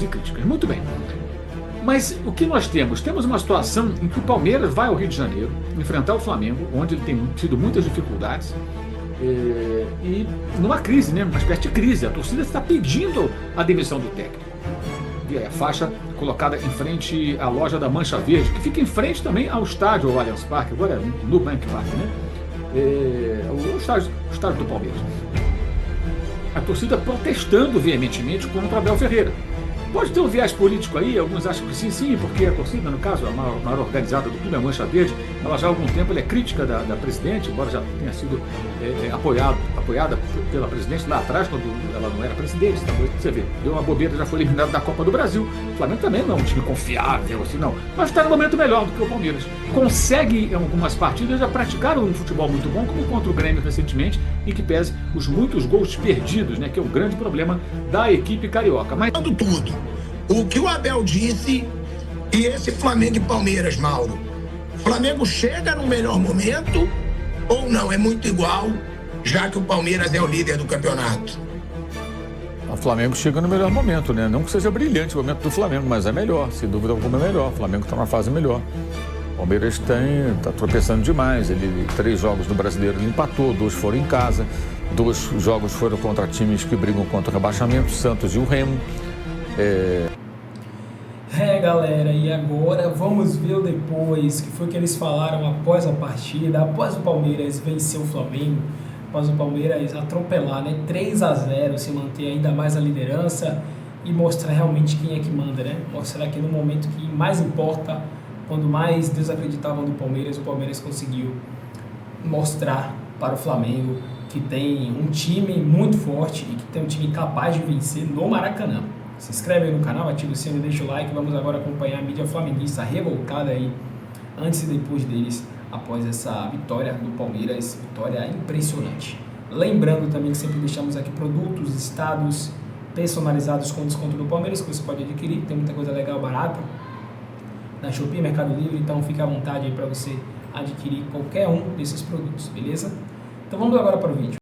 e críticas. Muito bem. Mas o que nós temos? Temos uma situação em que o Palmeiras vai ao Rio de Janeiro enfrentar o Flamengo, onde ele tem tido muitas dificuldades, e numa crise, né? Uma espécie de crise. A torcida está pedindo a demissão do técnico. E aí a faixa colocada em frente à loja da Mancha Verde, que fica em frente também ao estádio, ao Allianz Parque, agora é no Bank Park, né? O estádio do Palmeiras. A torcida protestando veementemente contra o Abel Ferreira. Pode ter um viés político aí, alguns acham que sim, porque a torcida, no caso, a maior organizada do clube, a Mancha Verde, ela já há algum tempo ela é crítica da presidente, embora já tenha sido apoiada pela presidente lá atrás, quando ela não era presidente. Então, você vê, deu uma bobeira, já foi eliminado da Copa do Brasil. O Flamengo também não é um time confiável, assim, não. Mas está no momento melhor do que o Palmeiras. Consegue, em algumas partidas, já praticar um futebol muito bom, como contra o Grêmio recentemente, e que pese os muitos gols perdidos, né, que é o grande problema da equipe carioca. Mas tudo. O que o Abel disse e esse Flamengo e Palmeiras, Mauro. O Flamengo chega no melhor momento ou não? É muito igual, já que o Palmeiras é o líder do campeonato. O Flamengo chega no melhor momento, né? Não que seja brilhante o momento do Flamengo, mas é melhor, sem dúvida alguma é melhor. O Flamengo está numa fase melhor. O Palmeiras está tropeçando demais. 3 jogos do Brasileiro ele empatou, 2 foram em casa, 2 jogos foram contra times que brigam contra o rebaixamento, Santos e o Remo. Galera, e agora vamos ver o depois, que foi o que eles falaram após a partida, após o Palmeiras vencer o Flamengo, após o Palmeiras atropelar, né, 3-0, se manter ainda mais a liderança e mostrar realmente quem é que manda, né? Mostrar que no momento que mais importa, quando mais desacreditavam do Palmeiras, o Palmeiras conseguiu mostrar para o Flamengo que tem um time muito forte e que tem um time capaz de vencer no Maracanã. Se inscreve aí no canal, ativa o sino, deixa o like. Vamos agora acompanhar a mídia flamenguista revoltada aí, antes e depois deles, após essa vitória do Palmeiras, vitória impressionante. Lembrando também que sempre deixamos aqui produtos, estados personalizados com desconto do Palmeiras, que você pode adquirir, tem muita coisa legal, barata, na Shopee, Mercado Livre, então fica à vontade aí para você adquirir qualquer um desses produtos, beleza? Então vamos agora para o vídeo.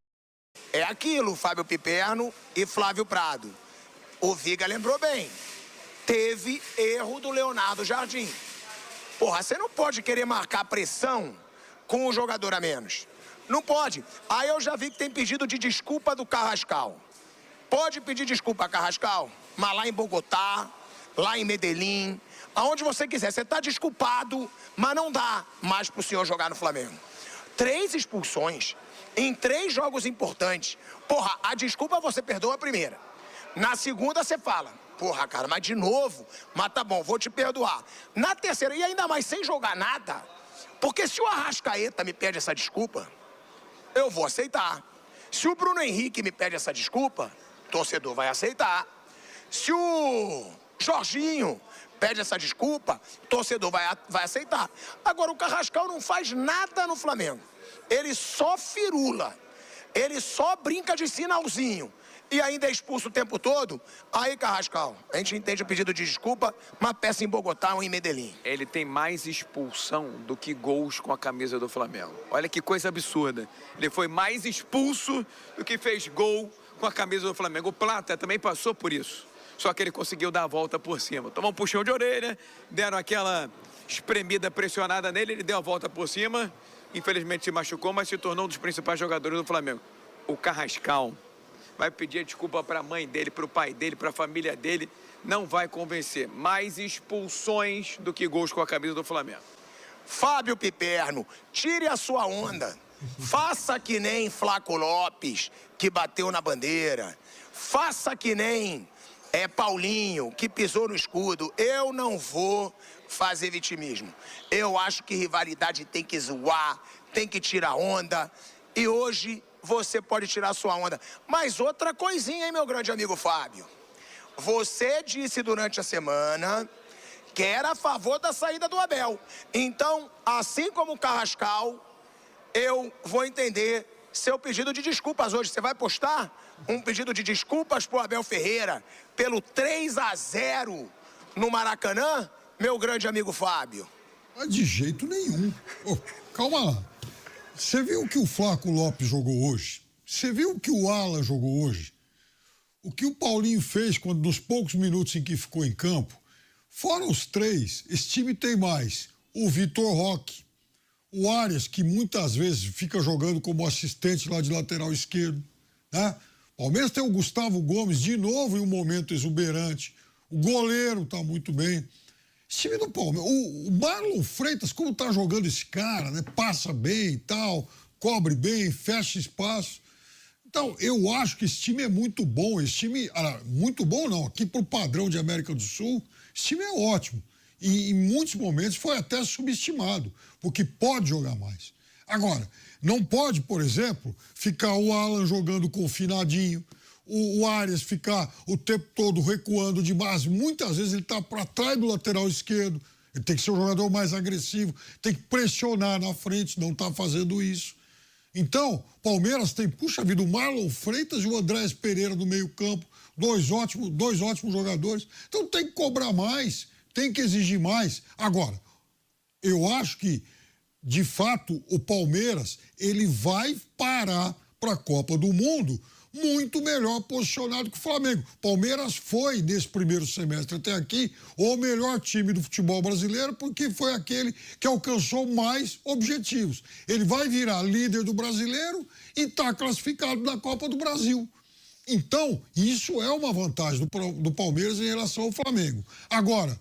É aquilo, Fábio Piperno e Flávio Prado. O Viga lembrou bem. Teve erro do Leonardo Jardim. Porra, você não pode querer marcar pressão com um jogador a menos. Não pode. Aí eu já vi que tem pedido de desculpa do Carrascal. Pode pedir desculpa, Carrascal, mas lá em Bogotá, lá em Medellín, aonde você quiser. Você tá desculpado, mas não dá mais pro senhor jogar no Flamengo. 3 expulsões em 3 jogos importantes. Porra, a desculpa você perdoa a primeira. Na segunda você fala, porra, cara, mas de novo, mas tá bom, vou te perdoar. Na terceira, e ainda mais sem jogar nada, porque se o Arrascaeta me pede essa desculpa, eu vou aceitar. Se o Bruno Henrique me pede essa desculpa, o torcedor vai aceitar. Se o Jorginho pede essa desculpa, o torcedor vai aceitar. Agora, o Carrascal não faz nada no Flamengo. Ele só firula, ele só brinca de sinalzinho. E ainda é expulso o tempo todo. Aí, Carrascal, a gente entende o pedido de desculpa, uma peça em Bogotá ou em Medellín. Ele tem mais expulsão do que gols com a camisa do Flamengo. Olha que coisa absurda. Ele foi mais expulso do que fez gol com a camisa do Flamengo. O Plata também passou por isso. Só que ele conseguiu dar a volta por cima. Tomou um puxão de orelha, deram aquela espremida, pressionada nele, ele deu a volta por cima. Infelizmente se machucou, mas se tornou um dos principais jogadores do Flamengo. O Carrascal vai pedir desculpa para a mãe dele, para o pai dele, para a família dele. Não vai convencer. Mais expulsões do que gols com a camisa do Flamengo. Fábio Piperno, tire a sua onda. Faça que nem Flaco Lopes, que bateu na bandeira. Faça que nem Paulinho, que pisou no escudo. Eu não vou fazer vitimismo. Eu acho que rivalidade tem que zoar, tem que tirar onda. E hoje você pode tirar sua onda. Mas outra coisinha, hein, meu grande amigo Fábio? Você disse durante a semana que era a favor da saída do Abel. Então, assim como o Carrascal, eu vou entender seu pedido de desculpas hoje. Você vai postar um pedido de desculpas pro Abel Ferreira pelo 3-0 no Maracanã, meu grande amigo Fábio? De jeito nenhum. Oh, calma lá. Você viu o que o Flaco Lopes jogou hoje? Você viu o que o Alan jogou hoje? O que o Paulinho fez quando, nos poucos minutos em que ficou em campo, fora os 3, esse time tem mais o Vitor Roque, o Arias, que muitas vezes fica jogando como assistente lá de lateral esquerdo, né? Palmeiras tem o Gustavo Gomes de novo em um momento exuberante. O goleiro está muito bem. Esse time do Palmeiras, o Marlon Freitas, como está jogando esse cara, né? Passa bem e tal, cobre bem, fecha espaço. Então, eu acho que esse time é muito bom. Esse time, muito bom não, aqui para o padrão de América do Sul, esse time é ótimo. E em muitos momentos foi até subestimado, porque pode jogar mais. Agora, não pode, por exemplo, ficar o Alan jogando confinadinho, o Arias ficar o tempo todo recuando demais. Muitas vezes ele está para trás do lateral esquerdo. Ele tem que ser um jogador mais agressivo, tem que pressionar na frente, não está fazendo isso. Então, Palmeiras tem, puxa vida, o Marlon Freitas e o Andrés Pereira no meio-campo, dois ótimos jogadores. Então tem que cobrar mais, tem que exigir mais. Agora, eu acho que, de fato, o Palmeiras ele vai parar para a Copa do Mundo muito melhor posicionado que o Flamengo. Palmeiras foi, nesse primeiro semestre até aqui, o melhor time do futebol brasileiro, porque foi aquele que alcançou mais objetivos. Ele vai virar líder do brasileiro e está classificado na Copa do Brasil. Então, isso é uma vantagem do Palmeiras em relação ao Flamengo. Agora,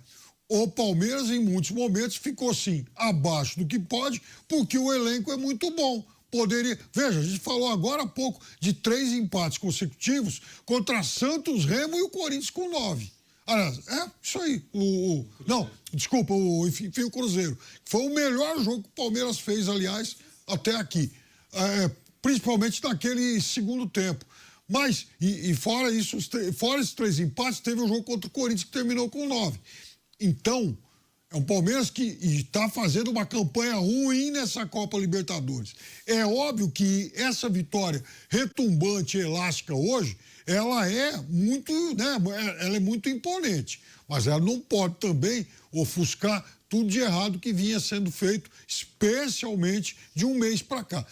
o Palmeiras, em muitos momentos, ficou, sim, abaixo do que pode, porque o elenco é muito bom. Poderia... Veja, a gente falou agora há pouco de 3 empates consecutivos contra Santos, Remo e o Corinthians com 9. Aliás, isso aí. Não, desculpa, enfim, o Cruzeiro. Foi o melhor jogo que o Palmeiras fez, aliás, até aqui. Principalmente naquele segundo tempo. Mas, fora isso, fora esses 3 empates, teve um jogo contra o Corinthians que terminou com 9. Então, é um Palmeiras que está fazendo uma campanha ruim nessa Copa Libertadores. É óbvio que essa vitória retumbante e elástica hoje, ela é muito, né, ela é muito imponente. Mas ela não pode também ofuscar tudo de errado que vinha sendo feito, especialmente de um mês para cá.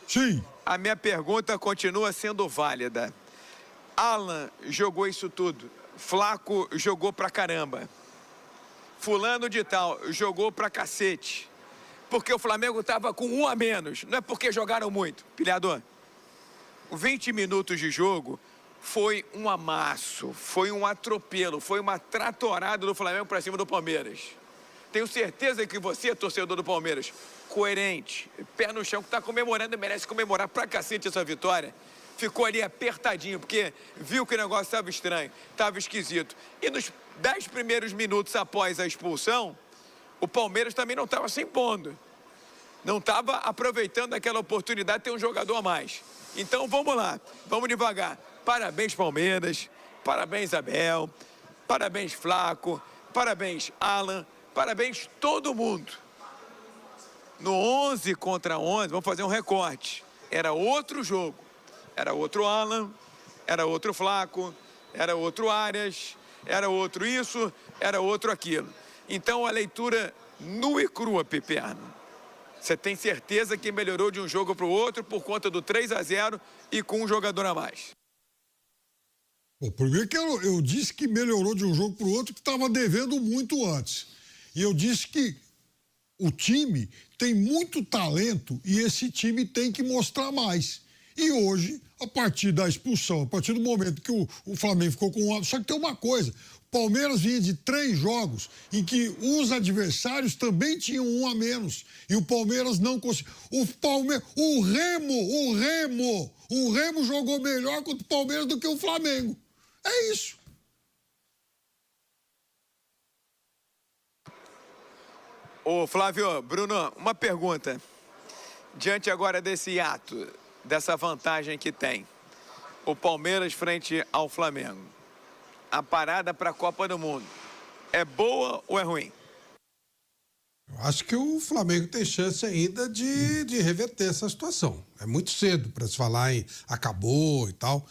Sim. A minha pergunta continua sendo válida. Alan jogou isso tudo. Flaco jogou pra caramba. Fulano de tal jogou pra cacete. Porque o Flamengo estava com 1 a menos. Não é porque jogaram muito. Pilhador, 20 minutos de jogo foi um amasso, foi um atropelo, foi uma tratorada do Flamengo pra cima do Palmeiras. Tenho certeza que você, torcedor do Palmeiras, coerente, pé no chão, que está comemorando e merece comemorar pra cacete essa vitória, ficou ali apertadinho, porque viu que o negócio estava estranho, estava esquisito. E nos 10 primeiros minutos após a expulsão, o Palmeiras também não estava se impondo. Não estava aproveitando aquela oportunidade de ter um jogador a mais. Então vamos lá, vamos devagar. Parabéns, Palmeiras, parabéns, Abel, parabéns, Flaco, parabéns, Alan, parabéns todo mundo. No 11 contra 11, vamos fazer um recorte. Era outro jogo. Era outro Alan, era outro Flaco, era outro Arias, era outro isso, era outro aquilo. Então a leitura nua e crua, Piperno. Você tem certeza que melhorou de um jogo para o outro por conta do 3 a 0 e com um jogador a mais? Bom, primeiro que eu disse que melhorou de um jogo para o outro, que estava devendo muito antes. E eu disse que o time tem muito talento e esse time tem que mostrar mais. E hoje, a partir da expulsão, a partir do momento que o Flamengo ficou com 1... Só que tem uma coisa, o Palmeiras vinha de 3 jogos em que os adversários também tinham 1 a menos. E o Palmeiras não conseguiu. O Remo jogou melhor contra o Palmeiras do que o Flamengo. É isso. Ô Flávio, Bruno, uma pergunta. Diante agora desse ato, dessa vantagem que tem o Palmeiras frente ao Flamengo, a parada para a Copa do Mundo é boa ou é ruim? Eu acho que o Flamengo tem chance ainda de reverter essa situação. É muito cedo para se falar em acabou e tal,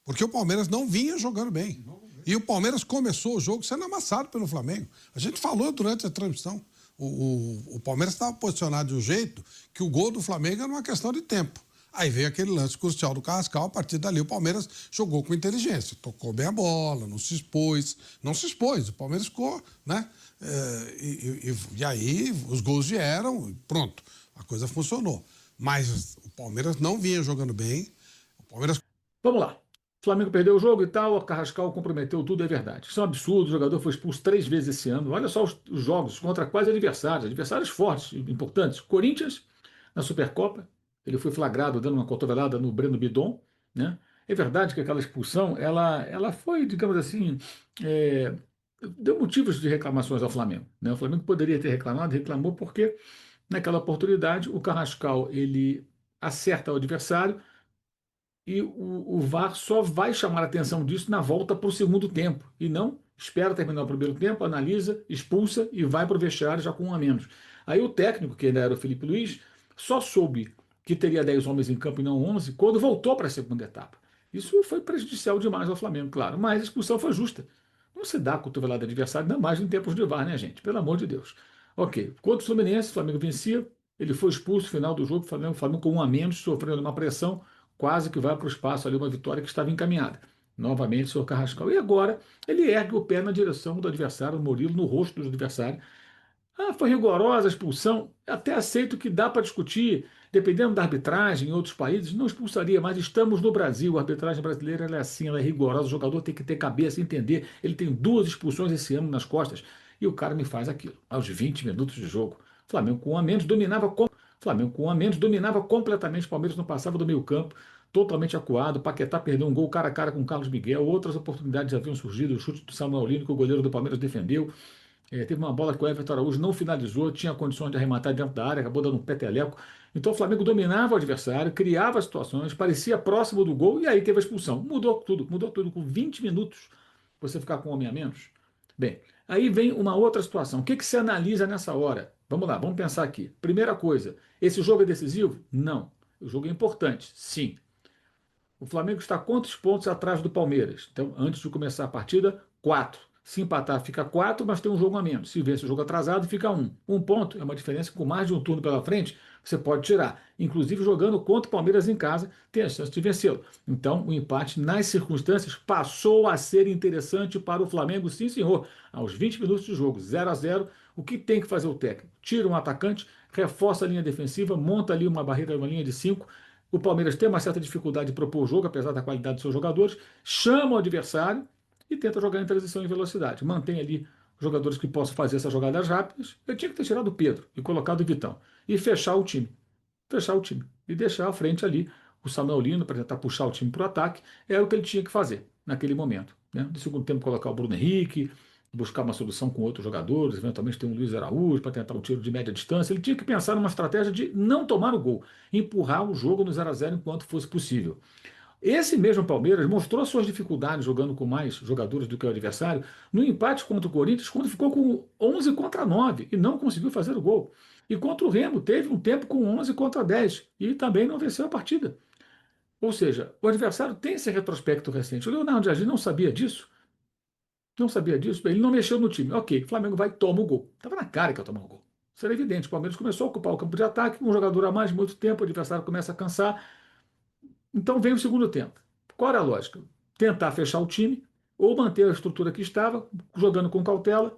porque o Palmeiras não vinha jogando bem. E o Palmeiras começou o jogo sendo amassado pelo Flamengo. A gente falou durante a transmissão. O Palmeiras estava posicionado de um jeito que o gol do Flamengo era uma questão de tempo. Aí veio aquele lance crucial do Carrascal. A partir dali, o Palmeiras jogou com inteligência. Tocou bem a bola, não se expôs. Não se expôs. O Palmeiras ficou, né? E aí os gols vieram, pronto. A coisa funcionou. Mas o Palmeiras não vinha jogando bem. O Palmeiras... Vamos lá. O Flamengo perdeu o jogo e tal, o Carrascal comprometeu tudo, é verdade. Isso é um absurdo, o jogador foi expulso 3 vezes esse ano. Olha só os jogos contra quais adversários fortes, importantes. Corinthians, na Supercopa, ele foi flagrado dando uma cotovelada no Breno Bidon, né? É verdade que aquela expulsão, ela foi, digamos assim, é, deu motivos de reclamações ao Flamengo, né? O Flamengo poderia ter reclamado, reclamou porque naquela oportunidade o Carrascal, ele acerta o adversário, e o VAR só vai chamar a atenção disso na volta para o segundo tempo, e não espera terminar o primeiro tempo, analisa, expulsa e vai para o vestiário já com 1 a menos. Aí o técnico, que ainda era o Felipe Luiz, só soube que teria 10 homens em campo e não 11 quando voltou para a segunda etapa. Isso foi prejudicial demais ao Flamengo, claro, mas a expulsão foi justa. Não se dá a cotovelada do adversário, ainda mais em tempos de VAR, né, gente? Pelo amor de Deus. Ok, contra o Fluminense, o Flamengo vencia, ele foi expulso no final do jogo, o Flamengo com 1 a menos, sofrendo uma pressão, quase que vai para o espaço ali, uma vitória que estava encaminhada. Novamente, o senhor Carrascal. E agora, ele ergue o pé na direção do adversário, o Murilo, no rosto do adversário. Ah, foi rigorosa a expulsão. Até aceito que dá para discutir, dependendo da arbitragem em outros países, não expulsaria, mas estamos no Brasil. A arbitragem brasileira ela é assim, ela é rigorosa. O jogador tem que ter cabeça, entender. Ele tem 2 expulsões esse ano nas costas. E o cara me faz aquilo, aos 20 minutos de jogo. O Flamengo com 1 a menos dominava Flamengo com 1 a menos dominava completamente. O Palmeiras não passava do meio campo, totalmente acuado. Paquetá perdeu um gol cara a cara com o Carlos Miguel. Outras oportunidades haviam surgido. O chute do Samuel Lino, que o goleiro do Palmeiras defendeu. Teve uma bola que o Everton Araújo não finalizou, tinha condições de arrematar dentro da área, acabou dando um peteleco. Então o Flamengo dominava o adversário, criava situações, parecia próximo do gol e aí teve a expulsão. Mudou tudo. Com 20 minutos você ficar com um homem a menos. Bem, aí vem uma outra situação. O que se analisa nessa hora? Vamos lá, vamos pensar aqui. Primeira coisa, esse jogo é decisivo? Não. O jogo é importante? Sim. O Flamengo está quantos pontos atrás do Palmeiras? Então, antes de começar a partida, 4. Se empatar, fica 4, mas tem um jogo a menos. Se vence o jogo atrasado, fica 1. 1 ponto é uma diferença com mais de um turno pela frente, você pode tirar. Inclusive, jogando contra o Palmeiras em casa, tem a chance de vencê-lo. Então, o empate, nas circunstâncias, passou a ser interessante para o Flamengo, sim, senhor. Aos 20 minutos de jogo, 0 a 0, o que tem que fazer o técnico? Tira um atacante, reforça a linha defensiva, monta ali uma barreira, uma linha de 5. O Palmeiras tem uma certa dificuldade de propor o jogo, apesar da qualidade dos seus jogadores, chama o adversário e tenta jogar em transição e velocidade. Mantém ali jogadores que possam fazer essas jogadas rápidas. Eu tinha que ter tirado o Pedro e colocado o Vitão. E fechar o time. Fechar o time. E deixar à frente ali o Samuel Lino para tentar puxar o time para o ataque. Era o que ele tinha que fazer naquele momento. Né? No segundo tempo, colocar o Bruno Henrique, buscar uma solução com outros jogadores, eventualmente tem um Luiz Araújo para tentar um tiro de média distância. Ele tinha que pensar numa estratégia de não tomar o gol, empurrar o jogo no 0 a 0 enquanto fosse possível. Esse mesmo Palmeiras mostrou suas dificuldades jogando com mais jogadores do que o adversário no empate contra o Corinthians, quando ficou com 11 contra 9 e não conseguiu fazer o gol. E contra o Remo teve um tempo com 11 contra 10 e também não venceu a partida. Ou seja, o adversário tem esse retrospecto recente. O Leonardo Jardim não sabia disso. Não sabia disso, ele não mexeu no time. Ok, o Flamengo vai e toma o gol. Estava na cara que ia tomar o gol. Isso era evidente. O Palmeiras começou a ocupar o campo de ataque, um jogador a mais, muito tempo, o adversário começa a cansar. Então vem o segundo tempo. Qual era a lógica? Tentar fechar o time ou manter a estrutura que estava, jogando com cautela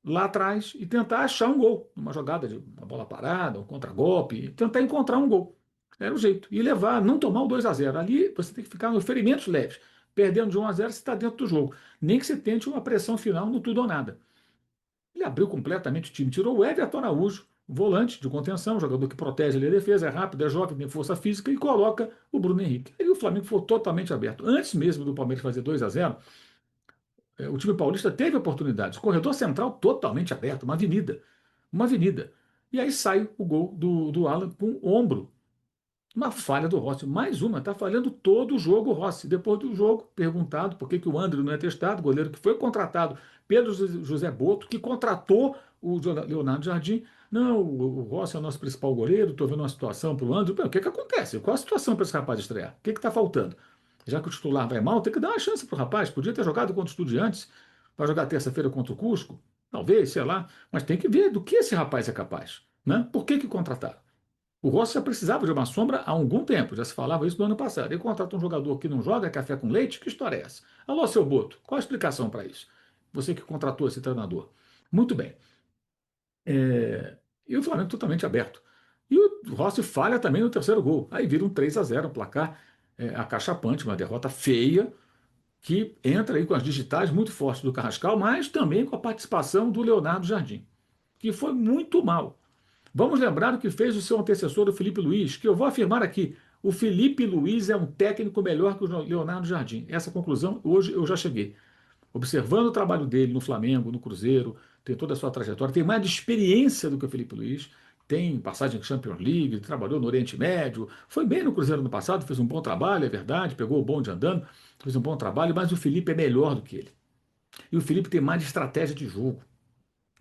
lá atrás e tentar achar um gol. Uma jogada de uma bola parada, um contragolpe, tentar encontrar um gol. Era o jeito. E levar, não tomar o 2 a 0. Ali você tem que ficar nos ferimentos leves. Perdendo de 1 a 0, você está dentro do jogo. Nem que você tente uma pressão final no tudo ou nada. Ele abriu completamente o time. Tirou o Everton Araújo, volante de contenção, jogador que protege ali a defesa, é rápido, é jovem, tem força física, e coloca o Bruno Henrique. Aí o Flamengo foi totalmente aberto. Antes mesmo do Palmeiras fazer 2 a 0, o time paulista teve oportunidades. Corredor central totalmente aberto, uma avenida. Uma avenida. E aí sai o gol do Alan com o ombro. Uma falha do Rossi, mais uma, está falhando todo o jogo o Rossi. Depois do jogo, perguntado por que o André não é testado, goleiro que foi contratado pelo José Boto, que contratou o Leonardo Jardim. Não, o Rossi é o nosso principal goleiro, estou vendo uma situação para o André. O que acontece? Qual a situação para esse rapaz estrear? O que está faltando? Já que o titular vai mal, tem que dar uma chance para o rapaz. Podia ter jogado contra o Estudiantes, vai jogar terça-feira contra o Cusco, talvez, sei lá. Mas tem que ver do que esse rapaz é capaz. Né? Por que contrataram? O Rossi já precisava de uma sombra há algum tempo, já se falava isso no ano passado. Ele contrata um jogador que não joga café com leite, que história é essa? Alô, seu Boto, qual a explicação para isso? Você que contratou esse treinador. Muito bem. E o Flamengo totalmente aberto. E o Rossi falha também no terceiro gol. Aí vira um 3-0, um placar acachapante, uma derrota feia, que entra aí com as digitais muito fortes do Carrascal, mas também com a participação do Leonardo Jardim, que foi muito mal. Vamos lembrar o que fez o seu antecessor, o Felipe Luiz, que eu vou afirmar aqui. O Felipe Luiz é um técnico melhor que o Leonardo Jardim. Essa conclusão hoje eu já cheguei. Observando o trabalho dele no Flamengo, no Cruzeiro, tem toda a sua trajetória, tem mais de experiência do que o Felipe Luiz, tem passagem em Champions League, trabalhou no Oriente Médio, foi bem no Cruzeiro no passado, fez um bom trabalho, é verdade, pegou o bonde andando, fez um bom trabalho, mas o Felipe é melhor do que ele. E o Felipe tem mais de estratégia de jogo,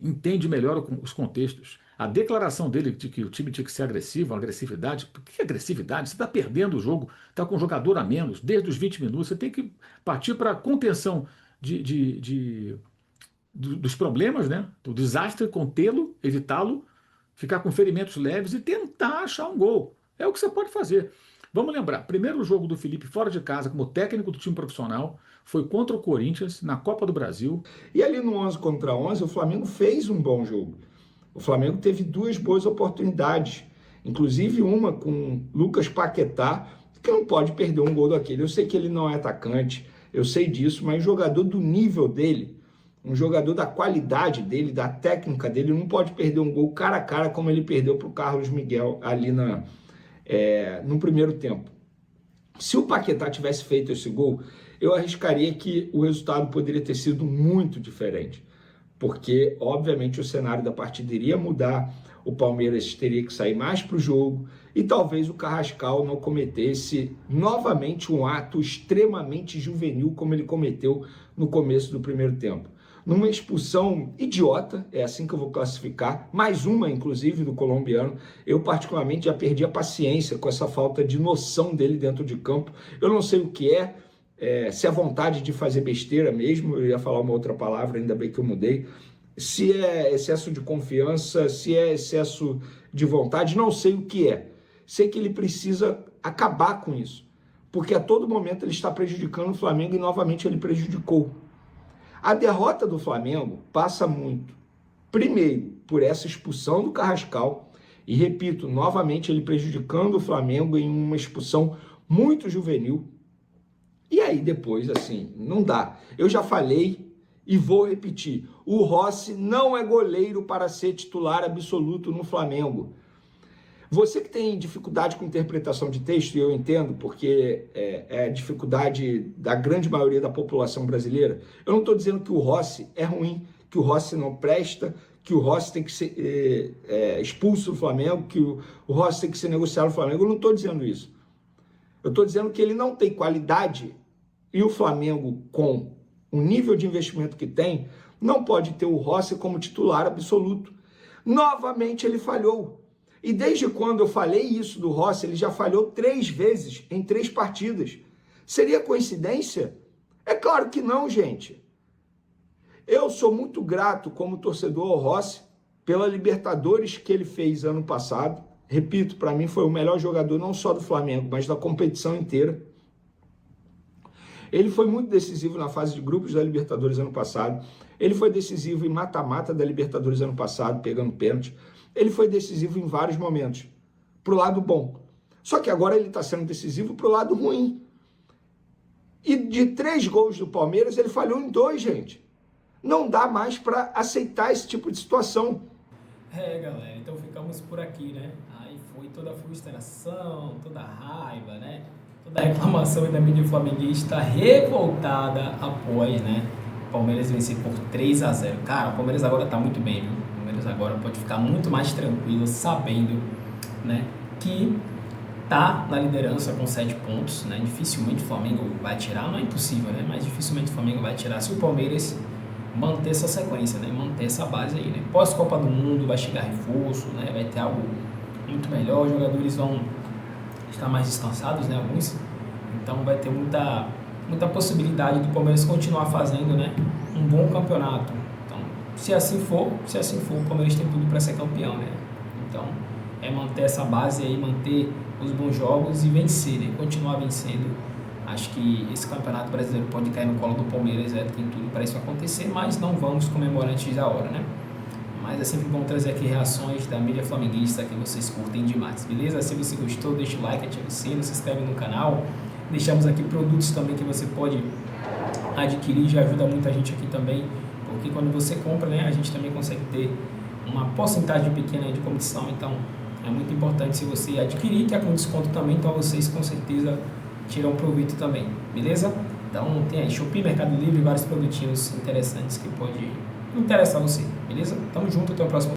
entende melhor os contextos. A declaração dele de que o time tinha que ser agressivo, agressividade. Por que agressividade? Você está perdendo o jogo, está com um jogador a menos, desde os 20 minutos. Você tem que partir para a contenção dos problemas, né? Do desastre, contê-lo, evitá-lo, ficar com ferimentos leves e tentar achar um gol. É o que você pode fazer. Vamos lembrar, primeiro jogo do Felipe fora de casa como técnico do time profissional foi contra o Corinthians na Copa do Brasil. E ali no 11 contra 11 o Flamengo fez um bom jogo. O Flamengo teve 2 boas oportunidades, inclusive uma com Lucas Paquetá, que não pode perder um gol daquele. Eu sei que ele não é atacante, eu sei disso, mas jogador do nível dele, um jogador da qualidade dele, da técnica dele, não pode perder um gol cara a cara como ele perdeu para o Carlos Miguel ali no primeiro tempo. Se o Paquetá tivesse feito esse gol, eu arriscaria que o resultado poderia ter sido muito diferente, porque obviamente o cenário da partida iria mudar, o Palmeiras teria que sair mais para o jogo e talvez o Carrascal não cometesse novamente um ato extremamente juvenil como ele cometeu no começo do primeiro tempo. Numa expulsão idiota, é assim que eu vou classificar, mais uma, inclusive, do colombiano. Eu, particularmente, já perdi a paciência com essa falta de noção dele dentro de campo. Eu não sei o que se é vontade de fazer besteira mesmo, eu ia falar uma outra palavra, ainda bem que eu mudei, se é excesso de confiança, se é excesso de vontade, não sei o que é. Sei que ele precisa acabar com isso, porque a todo momento ele está prejudicando o Flamengo e novamente ele prejudicou. A derrota do Flamengo passa muito, primeiro, por essa expulsão do Carrascal, e repito, novamente ele prejudicando o Flamengo em uma expulsão muito juvenil, e aí depois, assim, não dá. Eu já falei e vou repetir, o Rossi não é goleiro para ser titular absoluto no Flamengo. Você que tem dificuldade com interpretação de texto, e eu entendo, porque é a dificuldade da grande maioria da população brasileira, eu não estou dizendo que o Rossi é ruim, que o Rossi não presta, que o Rossi tem que ser expulso do Flamengo, que o Rossi tem que ser negociado no Flamengo, eu não estou dizendo isso. Eu estou dizendo que ele não tem qualidade e o Flamengo, com o nível de investimento que tem, não pode ter o Rossi como titular absoluto. Novamente ele falhou. E desde quando eu falei isso do Rossi, ele já falhou 3 vezes em 3 partidas. Seria coincidência? É claro que não, gente. Eu sou muito grato como torcedor ao Rossi pela Libertadores que ele fez ano passado. Repito, para mim foi o melhor jogador não só do Flamengo, mas da competição inteira. Ele foi muito decisivo na fase de grupos da Libertadores ano passado. Ele foi decisivo em mata-mata da Libertadores ano passado, pegando pênalti. Ele foi decisivo em vários momentos, pro lado bom. Só que agora ele está sendo decisivo pro lado ruim. E de 3 gols do Palmeiras, ele falhou em 2, gente. Não dá mais para aceitar esse tipo de situação. Galera, então ficamos por aqui, né? Aí foi toda a frustração, toda a raiva, né? Toda a reclamação da mídia flamenguista revoltada após, né? O Palmeiras vencer por 3-0. Cara, o Palmeiras agora tá muito bem, viu? O Palmeiras agora pode ficar muito mais tranquilo, sabendo, né, que tá na liderança com 7 pontos, né? Dificilmente o Flamengo vai tirar, não é impossível, né? Mas dificilmente o Flamengo vai tirar se o Palmeiras manter essa sequência, né? Manter essa base aí, né? Pós-Copa do Mundo vai chegar reforço, né? Vai ter algo muito melhor, os jogadores vão estar mais descansados, né? Alguns. Então vai ter muita possibilidade do Palmeiras continuar fazendo, né, um bom campeonato. Então, se assim for, o Palmeiras tem tudo para ser campeão, né? Então, é manter essa base aí, manter os bons jogos e vencer, né? Continuar vencendo. Acho que esse Campeonato Brasileiro pode cair no colo do Palmeiras, tem tudo para isso acontecer, mas não vamos comemorar antes da hora, né? Mas é sempre bom trazer aqui reações da mídia flamenguista que vocês curtem demais, beleza? Se você gostou, deixa o like, ativa o sino, se inscreve no canal. Deixamos aqui produtos também que você pode adquirir, já ajuda muita gente aqui também, porque quando você compra, né, a gente também consegue ter uma porcentagem pequena de comissão, então é muito importante se você adquirir, que é com desconto também, então vocês com certeza tiram proveito também, beleza? Então tem aí Shopee, Mercado Livre, vários produtinhos interessantes que pode interessar você, beleza? Tamo junto, até o próximo.